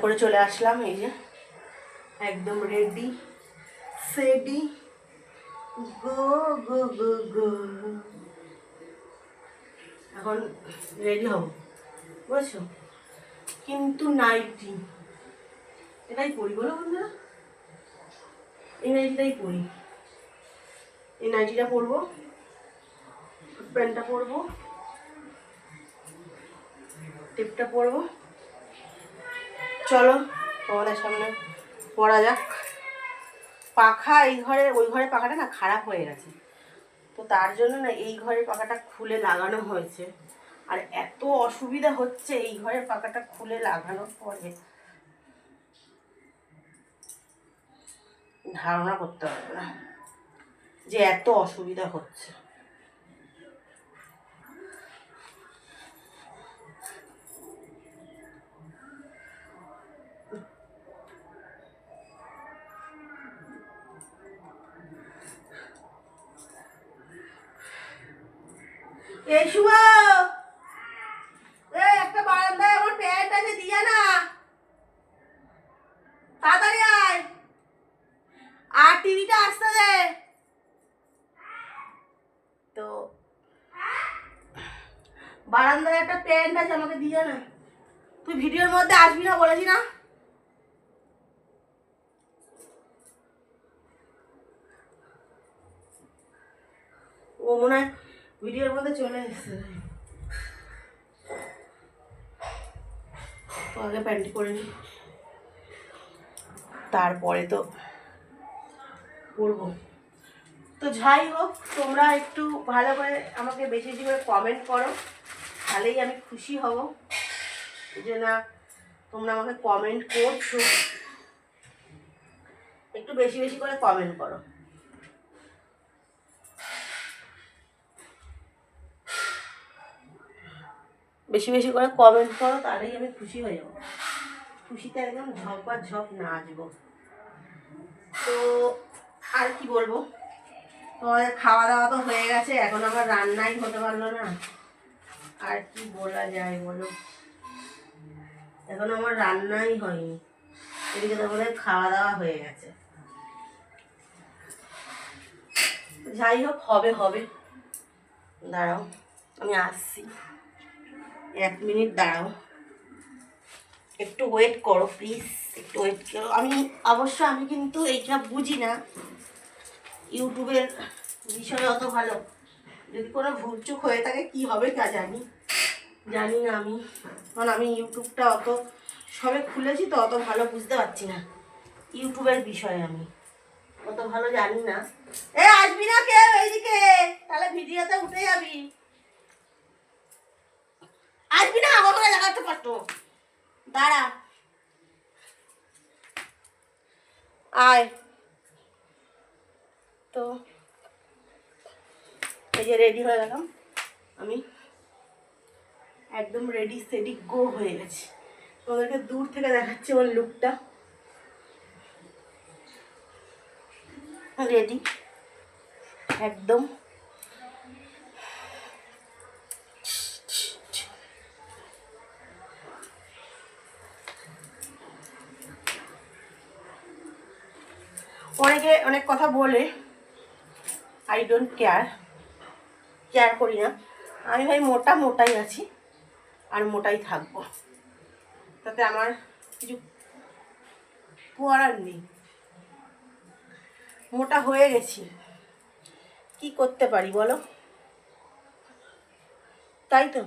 করে চলে আসলাম, এই যে একদম রেডি সেডি গো গো গো গো। এখন রেডি হব, বুঝছো? কিন্তু নাইটি এটাই পরি, বলো বন্ধুরা, এই নাইটিটাই পরি। এই নাইটিটা পরবো, প্যান্টটা পরবো, টিপটা পরবো। চলো তোমাদের সামনে পরা যাক। পাখা এই ঘরে, ওই ঘরে পাখাটা না খারাপ হয়ে গেছে, তো তার জন্য না এই ঘরের পাখাটা খুলে লাগানো হয়েছে। আর এত অসুবিধা হচ্ছে এই ঘরের পাখাটা খুলে লাগানোর পরে, ধারণা করতে পারবে না যে এত অসুবিধা হচ্ছে। এই শুভ, একটা বারান্দায় আমার প্যান্ট আছে, দিয়া না, তাড়াতাড়ি আয়, আর টিভিটা আসতে দে। তো বারান্দায় একটা প্যান্ট আছে, আমাকে দিয়ে না। তুই ভিডিওর মধ্যে আসবি না বলেছি না? ও মনে হয় ভিডিওর মধ্যে চলে এসেছে। তো আগে প্যান্ট পরে নি, তারপরে তো পরবো। তো যাই হোক, তোমরা একটু ভালো করে আমাকে বেশি বেশি করে কমেন্ট করো, তাহলেই আমি খুশি হব যে না তোমরা আমাকে কমেন্ট করছো। একটু বেশি বেশি করে কমেন্ট করো। বেশি বেশি করে কমেন্ট করো, তাহলেই আমি খুশি হয়ে যাবো। খুশিতে একদম ঝপ আর ঝপ নাচবো। তো আর কি বলবো, তোমাদের খাওয়া দাওয়া তো হয়ে গেছে, এখন আমার রান্নাই হতে পারলো না। আর কি বলা যায় বলো, এখন আমার রান্নাই হয়নি, এদিকে তোমাদের খাওয়া দাওয়া হয়ে গেছে। যাই হোক, হবে হবে, দাঁড়াও আমি আসছি, 1 মিনিট দাঁড়াও, একটু ওয়েট করো প্লিজ, একটু ওয়েট করো। আমি কিন্তু এইসব বুঝি না, ইউটিউবের বিষয়ে অত ভালো, যদি কোনো ভুলচুক হয়ে থাকে কি হবে তা জানি না আমি, কারণ আমি ইউটিউবটা অত সবে খুলেছি তো, অত ভালো বুঝতে পারছি না ইউটিউবের বিষয়ে, আমি অত ভালো জানি না। আসবি না কেউ এইদিকে, তাহলে ভিডিওতে উঠে যাবি। আসবি না, আমার করে দেখাতে পারতো, দাঁড়া আয়। তো এই যে রেডি হয়ে গেলাম, আমি একদম রেডি সেডি গো হয়ে গেছি। তোমাদেরকে দূর থেকে দেখাচ্ছি আমার লুকটা, রেডি একদম। অনেকে অনেক কথা বলে, আই ডোন্ট কেয়ার করি না। আমি ভাই মোটাই আছি আর মোটাই থাকবো, তাতে আমার কিছু করার নেই। মোটা হয়ে গেছি, কি করতে পারি বলো, তাই তো।